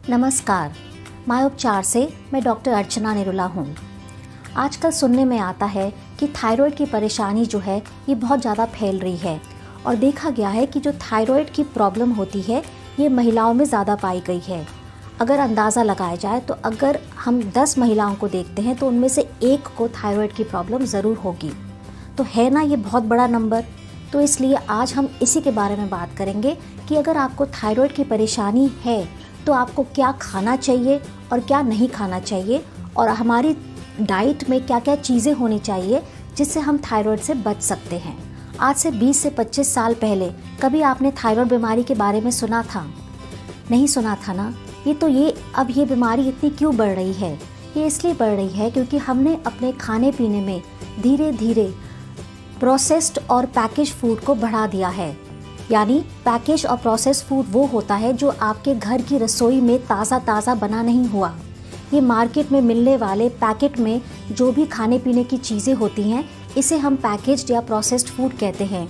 नमस्कार, मायोपचार से मैं डॉक्टर अर्चना निरुला हूँ। आजकल सुनने में आता है कि थायराइड की परेशानी जो है ये बहुत ज़्यादा फैल रही है और देखा गया है कि जो थायराइड की प्रॉब्लम होती है ये महिलाओं में ज़्यादा पाई गई है। अगर अंदाज़ा लगाया जाए तो अगर हम 10 महिलाओं को देखते हैं तो उनमें से एक को थायराइड की प्रॉब्लम ज़रूर होगी। तो है ना ये बहुत बड़ा नंबर। तो इसलिए आज हम इसी के बारे में बात करेंगे कि अगर आपको थायराइड की परेशानी है तो आपको क्या खाना चाहिए और क्या नहीं खाना चाहिए, और हमारी डाइट में क्या क्या चीज़ें होनी चाहिए जिससे हम थायराइड से बच सकते हैं। आज से 20 से 25 साल पहले कभी आपने थायराइड बीमारी के बारे में सुना था? नहीं सुना था ना। अब ये बीमारी इतनी क्यों बढ़ रही है? ये इसलिए बढ़ रही है क्योंकि हमने अपने खाने पीने में धीरे धीरे प्रोसेस्ड और पैकेज फूड को बढ़ा दिया है। यानी पैकेज और प्रोसेस फूड वो होता है जो आपके घर की रसोई में ताज़ा बना नहीं हुआ। ये मार्केट में मिलने वाले पैकेट में जो भी खाने पीने की चीज़ें होती हैं इसे हम पैकेज्ड या प्रोसेस्ड फूड कहते हैं।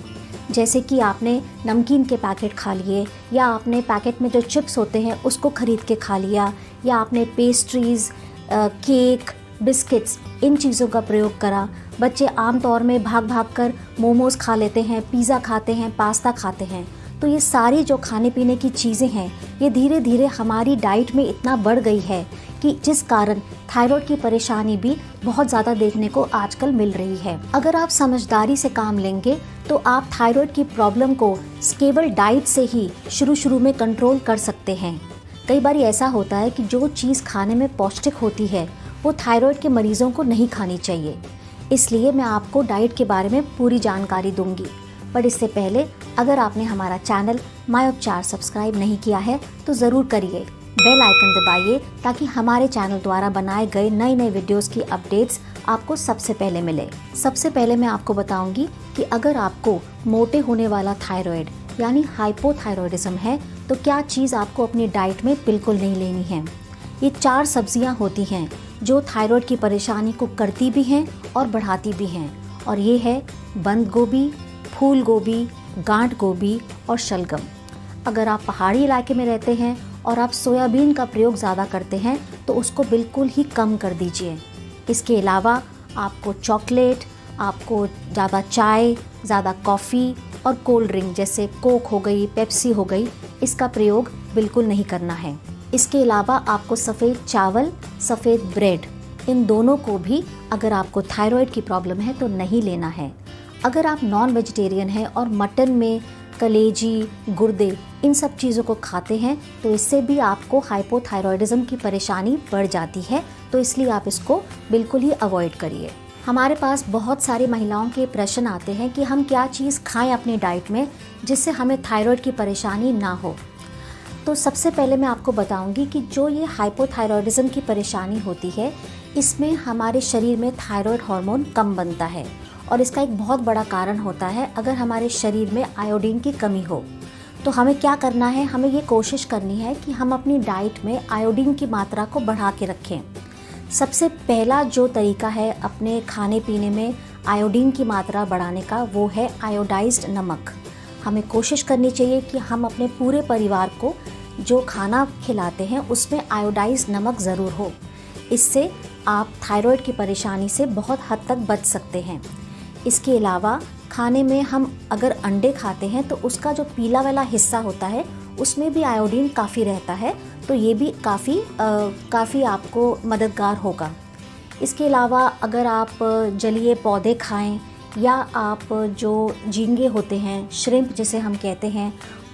जैसे कि आपने नमकीन के पैकेट खा लिए, या आपने पैकेट में जो चिप्स होते हैं उसको ख़रीद के खा लिया, या आपने पेस्ट्रीज़, केक, बिस्किट्स, इन चीज़ों का प्रयोग करा। बच्चे आम तौर में भाग कर मोमोज़ खा लेते हैं, पिज़्ज़ा खाते हैं, पास्ता खाते हैं। तो ये सारी जो खाने पीने की चीज़ें हैं ये धीरे धीरे हमारी डाइट में इतना बढ़ गई है कि जिस कारण थायराइड की परेशानी भी बहुत ज़्यादा देखने को आजकल मिल रही है। अगर आप समझदारी से काम लेंगे तो आप थायराइड की प्रॉब्लम को केवल डाइट से ही शुरू में कंट्रोल कर सकते हैं। कई बार ऐसा होता है कि जो चीज़ खाने में पौष्टिक होती है वो थायराइड के मरीजों को नहीं खानी चाहिए। इसलिए मैं आपको डाइट के बारे में पूरी जानकारी दूंगी। पर इससे पहले अगर आपने हमारा चैनल मायोपचार सब्सक्राइब नहीं किया है तो ज़रूर करिए। बेल आइकन दबाइए ताकि हमारे चैनल द्वारा बनाए गए नए वीडियोस की अपडेट्स आपको सबसे पहले मिले। सबसे पहले मैं आपको बताऊंगी कि अगर आपको मोटे होने वाला थायराइड यानी हाइपोथायरॉयडिज्म है तो क्या चीज़ आपको अपनी डाइट में बिल्कुल नहीं लेनी है। ये 4 सब्जियां होती हैं जो थायराइड की परेशानी को करती भी हैं और बढ़ाती भी हैं, और ये है बंद गोभी, फूल गोभी, गांठ गोभी और शलगम। अगर आप पहाड़ी इलाके में रहते हैं और आप सोयाबीन का प्रयोग ज़्यादा करते हैं तो उसको बिल्कुल ही कम कर दीजिए। इसके अलावा आपको चॉकलेट, आपको ज़्यादा चाय, ज़्यादा कॉफ़ी और कोल्ड ड्रिंक जैसे कोक हो गई, पेप्सी हो गई, इसका प्रयोग बिल्कुल नहीं करना है। इसके अलावा आपको सफ़ेद चावल, सफ़ेद ब्रेड, इन दोनों को भी अगर आपको थायराइड की प्रॉब्लम है तो नहीं लेना है। अगर आप नॉन वेजिटेरियन हैं और मटन में कलेजी, गुर्दे, इन सब चीज़ों को खाते हैं तो इससे भी आपको हाइपोथायरॉयडिज्म की परेशानी बढ़ जाती है। तो इसलिए आप इसको बिल्कुल ही अवॉइड करिए। हमारे पास बहुत सारी महिलाओं के प्रश्न आते हैं कि हम क्या चीज़ खाएं अपनी डाइट में जिससे हमें थायराइड की परेशानी ना हो। तो सबसे पहले मैं आपको बताऊंगी कि जो ये हाइपोथायरॉयडिज्म की परेशानी होती है इसमें हमारे शरीर में थायराइड हार्मोन कम बनता है, और इसका एक बहुत बड़ा कारण होता है अगर हमारे शरीर में आयोडीन की कमी हो। तो हमें क्या करना है, हमें ये कोशिश करनी है कि हम अपनी डाइट में आयोडीन की मात्रा को बढ़ा के रखें। सबसे पहला जो तरीका है अपने खाने पीने में आयोडीन की मात्रा बढ़ाने का वो है आयोडाइज्ड नमक। हमें कोशिश करनी चाहिए कि हम अपने पूरे परिवार को जो खाना खिलाते हैं उसमें आयोडाइज्ड नमक ज़रूर हो। इससे आप थायराइड की परेशानी से बहुत हद तक बच सकते हैं। इसके अलावा खाने में हम अगर अंडे खाते हैं तो उसका जो पीला वाला हिस्सा होता है उसमें भी आयोडीन काफ़ी रहता है, तो ये भी काफ़ी आपको मददगार होगा। इसके अलावा अगर आप जलीय पौधे खाएं या आप जो झींगे होते हैं, श्रिम्प जिसे हम कहते हैं,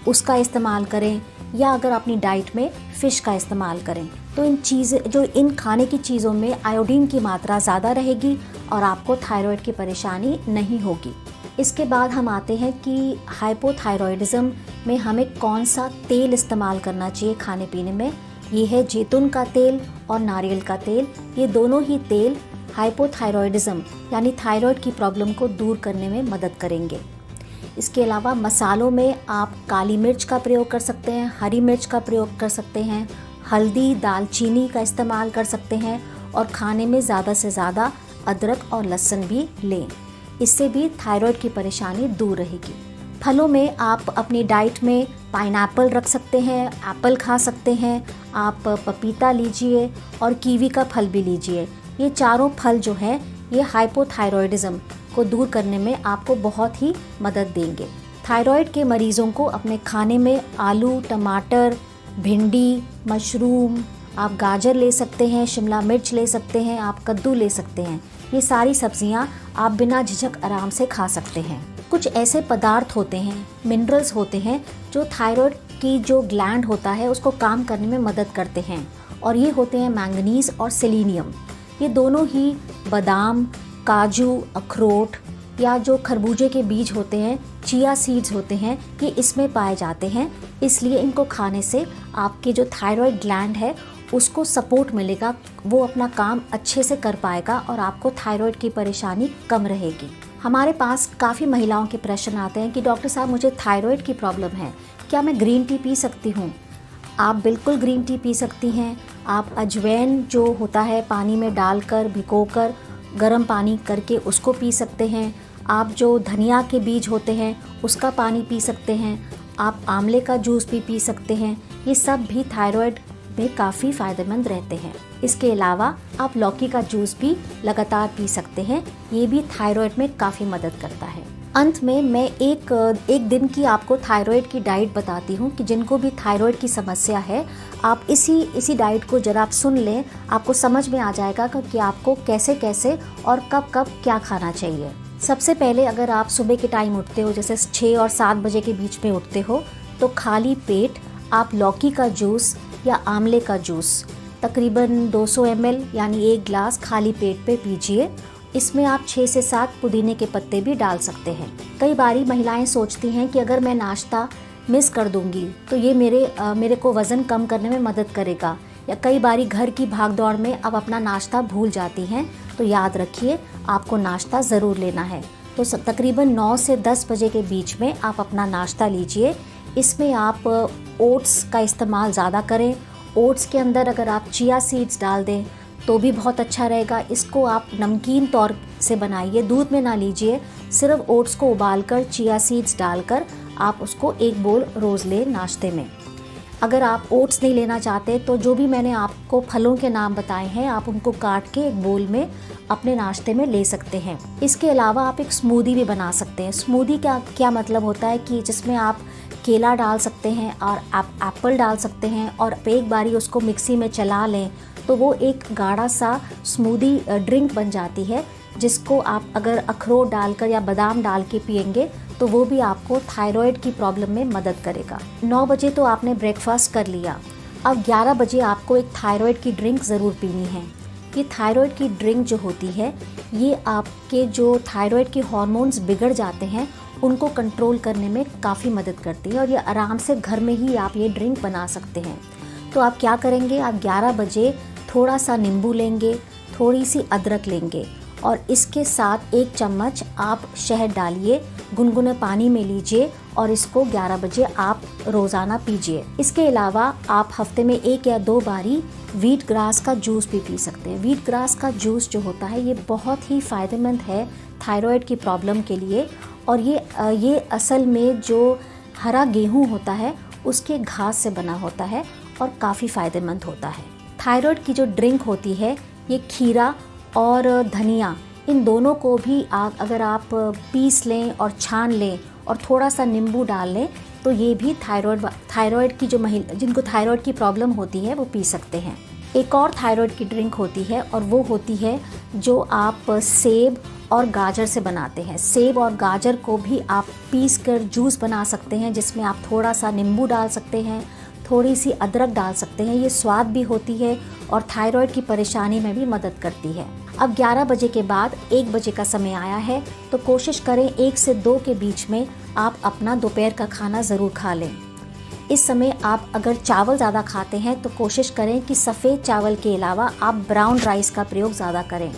उसका इस्तेमाल करें, या अगर अपनी डाइट में फ़िश का इस्तेमाल करें तो इन खाने की चीज़ों में आयोडीन की मात्रा ज़्यादा रहेगी और आपको थायराइड की परेशानी नहीं होगी। इसके बाद हम आते हैं कि हाइपोथायरॉयडिज्म में हमें कौन सा तेल इस्तेमाल करना चाहिए खाने पीने में। ये है जैतून का तेल और नारियल का तेल। ये दोनों ही तेल हाइपोथायरॉयडिज्म यानी थायराइड की प्रॉब्लम को दूर करने में मदद करेंगे। इसके अलावा मसालों में आप काली मिर्च का प्रयोग कर सकते हैं, हरी मिर्च का प्रयोग कर सकते हैं, हल्दी, दालचीनी का इस्तेमाल कर सकते हैं, और खाने में ज़्यादा से ज़्यादा अदरक और लहसुन भी लें। इससे भी थायराइड की परेशानी दूर रहेगी। फलों में आप अपनी डाइट में पाइनएप्पल रख सकते हैं, एप्पल खा सकते हैं, आप पपीता लीजिए और कीवी का फल भी लीजिए। ये चारों फल जो हैं ये हाइपोथायरॉयडिज्म को दूर करने में आपको बहुत ही मदद देंगे। थायराइड के मरीज़ों को अपने खाने में आलू, टमाटर, भिंडी, मशरूम, आप गाजर ले सकते हैं, शिमला मिर्च ले सकते हैं, आप कद्दू ले सकते हैं। ये सारी सब्जियां आप बिना झिझक आराम से खा सकते हैं। कुछ ऐसे पदार्थ होते हैं, मिनरल्स होते हैं जो थायराइड की जो ग्लैंड होता है उसको काम करने में मदद करते हैं, और ये होते हैं मैंगनीज और सेलेनियम। ये दोनों ही बादाम, काजू, अखरोट या जो खरबूजे के बीज होते हैं, चिया सीड्स होते हैं, ये इसमें पाए जाते हैं। इसलिए इनको खाने से आपके जो थायराइड ग्लैंड है उसको सपोर्ट मिलेगा, वो अपना काम अच्छे से कर पाएगा और आपको थायराइड की परेशानी कम रहेगी। हमारे पास काफ़ी महिलाओं के प्रश्न आते हैं कि डॉक्टर साहब मुझे थायराइड की प्रॉब्लम है, क्या मैं ग्रीन टी पी सकती हूँ? आप बिल्कुल ग्रीन टी पी सकती हैं। आप अजवाइन जो होता है पानी में डालकर भिगोकर गर्म पानी करके उसको पी सकते हैं। आप जो धनिया के बीज होते हैं उसका पानी पी सकते हैं। आप आंवले का जूस भी पी सकते हैं। ये सब भी थायराइड में काफ़ी फ़ायदेमंद रहते हैं। इसके अलावा आप लौकी का जूस भी लगातार पी सकते हैं, ये भी थायराइड में काफ़ी मदद करता है। अंत में मैं एक दिन की आपको थायराइड की डाइट बताती हूँ कि जिनको भी थायराइड की समस्या है आप इसी डाइट को जरा आप सुन लें, आपको समझ में आ जाएगा कि आपको कैसे कैसे और कब कब क्या खाना चाहिए। सबसे पहले अगर आप सुबह के टाइम उठते हो, जैसे 6 और 7 बजे के बीच में उठते हो, तो खाली पेट आप लौकी का जूस या आंवले का जूस तकरीबन 200 ml यानी 1 गिलास खाली पेट पे पीजिए। इसमें आप 6 से 7 पुदीने के पत्ते भी डाल सकते हैं। कई बारी महिलाएं सोचती हैं कि अगर मैं नाश्ता मिस कर दूंगी तो ये मेरे को वज़न कम करने में मदद करेगा, या कई बारी घर की भागदौड़ में अब अपना नाश्ता भूल जाती हैं। तो याद रखिए आपको नाश्ता ज़रूर लेना है। तो तकरीबन 9 से 10 बजे के बीच में आप अपना नाश्ता लीजिए। इसमें आप ओट्स का इस्तेमाल ज़्यादा करें। ओट्स के अंदर अगर आप चिया सीड्स डाल दें तो भी बहुत अच्छा रहेगा। इसको आप नमकीन तौर से बनाइए, दूध में ना लीजिए, सिर्फ ओट्स को उबालकर चिया सीड्स डालकर आप उसको 1 बोल रोज़ लें नाश्ते में। अगर आप ओट्स नहीं लेना चाहते तो जो भी मैंने आपको फलों के नाम बताए हैं आप उनको काट के 1 बोल में अपने नाश्ते में ले सकते हैं। इसके अलावा आप एक स्मूदी भी बना सकते हैं। स्मूदी का क्या मतलब होता है कि जिसमें आप केला डाल सकते हैं और आप एप्पल डाल सकते हैं और एक बारी उसको मिक्सी में चला लें तो वो एक गाढ़ा सा स्मूदी ड्रिंक बन जाती है, जिसको आप अगर अखरोट डालकर या बादाम डाल के पिएंगे तो वो भी आपको थायराइड की प्रॉब्लम में मदद करेगा। 9 बजे तो आपने ब्रेकफास्ट कर लिया, अब 11 बजे आपको एक थायराइड की ड्रिंक ज़रूर पीनी है। ये थायराइड की ड्रिंक जो होती है ये आपके जो थायराइड के हार्मोन्स बिगड़ जाते हैं उनको कंट्रोल करने में काफ़ी मदद करती है, और ये आराम से घर में ही आप ये ड्रिंक बना सकते हैं। तो आप क्या करेंगे, आप 11 बजे थोड़ा सा नींबू लेंगे, थोड़ी सी अदरक लेंगे और इसके साथ 1 चम्मच आप शहद डालिए, गुनगुने पानी में लीजिए और इसको 11 बजे आप रोज़ाना पीजिए। इसके अलावा आप हफ्ते में 1 या 2 बारी व्हीट ग्रास का जूस भी पी सकते हैं। व्हीट ग्रास का जूस जो होता है ये बहुत ही फ़ायदेमंद है थायराइड की प्रॉब्लम के लिए, और ये असल में जो हरा गेहूँ होता है उसके घास से बना होता है और काफ़ी फ़ायदेमंद होता है। थायराइड की जो ड्रिंक होती है ये खीरा और धनिया, इन दोनों को भी अगर आप पीस लें और छान लें और थोड़ा सा नींबू डाल लें तो ये भी थायराइड की जिनको थायराइड की प्रॉब्लम होती है वो पी सकते हैं। एक और थायराइड की ड्रिंक होती है और वो होती है जो आप सेब और गाजर से बनाते हैं। सेब और गाजर को भी आप पीस कर जूस बना सकते हैं, जिसमें आप थोड़ा सा नींबू डाल सकते हैं, थोड़ी सी अदरक डाल सकते हैं। ये स्वाद भी होती है और थायराइड की परेशानी में भी मदद करती है। अब 11 बजे के बाद 1 बजे का समय आया है तो कोशिश करें 1 से 2 के बीच में आप अपना दोपहर का खाना ज़रूर खा लें। इस समय आप अगर चावल ज़्यादा खाते हैं तो कोशिश करें कि सफ़ेद चावल के अलावा आप ब्राउन राइस का प्रयोग ज़्यादा करें।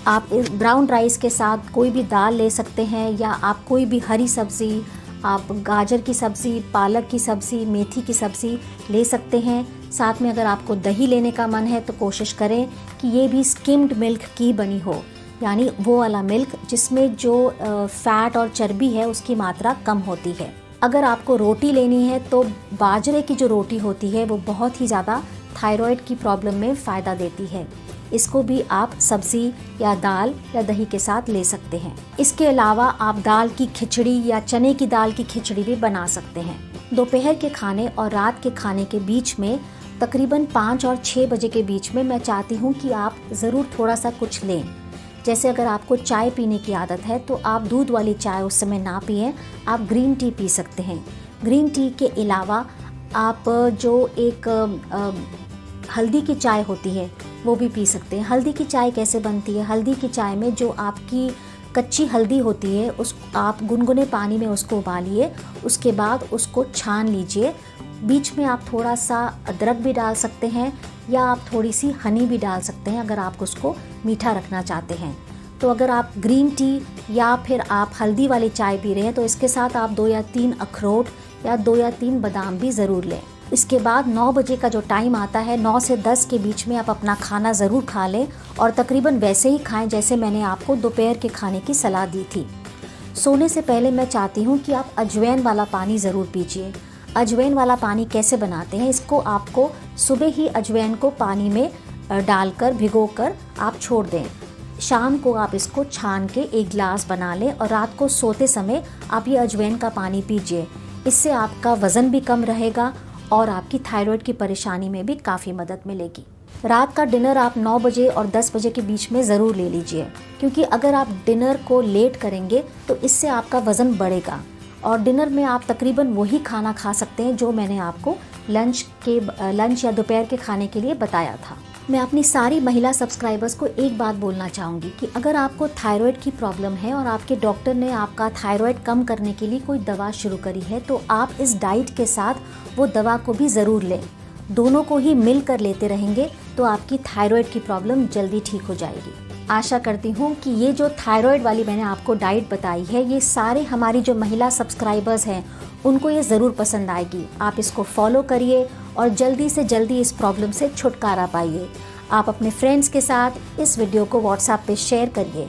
आप इस ब्राउन राइस के साथ कोई भी दाल ले सकते हैं, या आप कोई भी हरी सब्ज़ी, आप गाजर की सब्ज़ी, पालक की सब्ज़ी, मेथी की सब्ज़ी ले सकते हैं। साथ में अगर आपको दही लेने का मन है तो कोशिश करें कि ये भी स्किम्ड मिल्क की बनी हो, यानी वो वाला मिल्क जिसमें जो फैट और चर्बी है उसकी मात्रा कम होती है। अगर आपको रोटी लेनी है तो बाजरे की जो रोटी होती है वो बहुत ही ज़्यादा थायराइड की प्रॉब्लम में फ़ायदा देती है। इसको भी आप सब्ज़ी या दाल या दही के साथ ले सकते हैं। इसके अलावा आप दाल की खिचड़ी या चने की दाल की खिचड़ी भी बना सकते हैं। दोपहर के खाने और रात के खाने के बीच में तकरीबन 5 और 6 बजे के बीच में मैं चाहती हूँ कि आप ज़रूर थोड़ा सा कुछ लें। जैसे अगर आपको चाय पीने की आदत है तो आप दूध वाली चाय उस समय ना पिएं, आप ग्रीन टी पी सकते हैं। ग्रीन टी के अलावा आप जो एक हल्दी की चाय होती है वो भी पी सकते हैं। हल्दी की चाय कैसे बनती है? हल्दी की चाय में जो आपकी कच्ची हल्दी होती है उस आप गुनगुने पानी में उसको उबालिए, उसके बाद उसको छान लीजिए। बीच में आप थोड़ा सा अदरक भी डाल सकते हैं या आप थोड़ी सी हनी भी डाल सकते हैं अगर आप उसको मीठा रखना चाहते हैं। तो अगर आप ग्रीन टी या फिर आप हल्दी वाली चाय पी रहे हैं तो इसके साथ आप 2 या 3 अखरोट या 2 या 3 बादाम भी ज़रूर लें। इसके बाद 9 बजे का जो टाइम आता है, 9 से 10 के बीच में आप अपना खाना ज़रूर खा लें और तकरीबन वैसे ही खाएं जैसे मैंने आपको दोपहर के खाने की सलाह दी थी। सोने से पहले मैं चाहती हूँ कि आप अजवाइन वाला पानी ज़रूर पीजिए। अजवाइन वाला पानी कैसे बनाते हैं? इसको आपको सुबह ही अजवाइन को पानी में डालकर भिगोकर आप छोड़ दें। शाम को आप इसको छान के एक गिलास बना लें और रात को सोते समय आप ये अजवाइन का पानी पीजिए। इससे आपका वज़न भी कम रहेगा और आपकी थायराइड की परेशानी में भी काफ़ी मदद मिलेगी। रात का डिनर आप 9 बजे और 10 बजे के बीच में ज़रूर ले लीजिए, क्योंकि अगर आप डिनर को लेट करेंगे तो इससे आपका वज़न बढ़ेगा। और डिनर में आप तकरीबन वही खाना खा सकते हैं जो मैंने आपको लंच या दोपहर के खाने के लिए बताया था। मैं अपनी सारी महिला सब्सक्राइबर्स को एक बात बोलना चाहूँगी कि अगर आपको थायराइड की प्रॉब्लम है और आपके डॉक्टर ने आपका थायराइड कम करने के लिए कोई दवा शुरू करी है तो आप इस डाइट के साथ वो दवा को भी ज़रूर लें। दोनों को ही मिलकर लेते रहेंगे तो आपकी थायराइड की प्रॉब्लम जल्दी ठीक हो जाएगी। आशा करती हूँ कि ये जो थायराइड वाली मैंने आपको डाइट बताई है ये सारे हमारी जो महिला सब्सक्राइबर्स हैं उनको ये ज़रूर पसंद आएगी। आप इसको फॉलो करिए और जल्दी से जल्दी इस प्रॉब्लम से छुटकारा पाइए। आप अपने फ्रेंड्स के साथ इस वीडियो को व्हाट्सएप पे शेयर करिए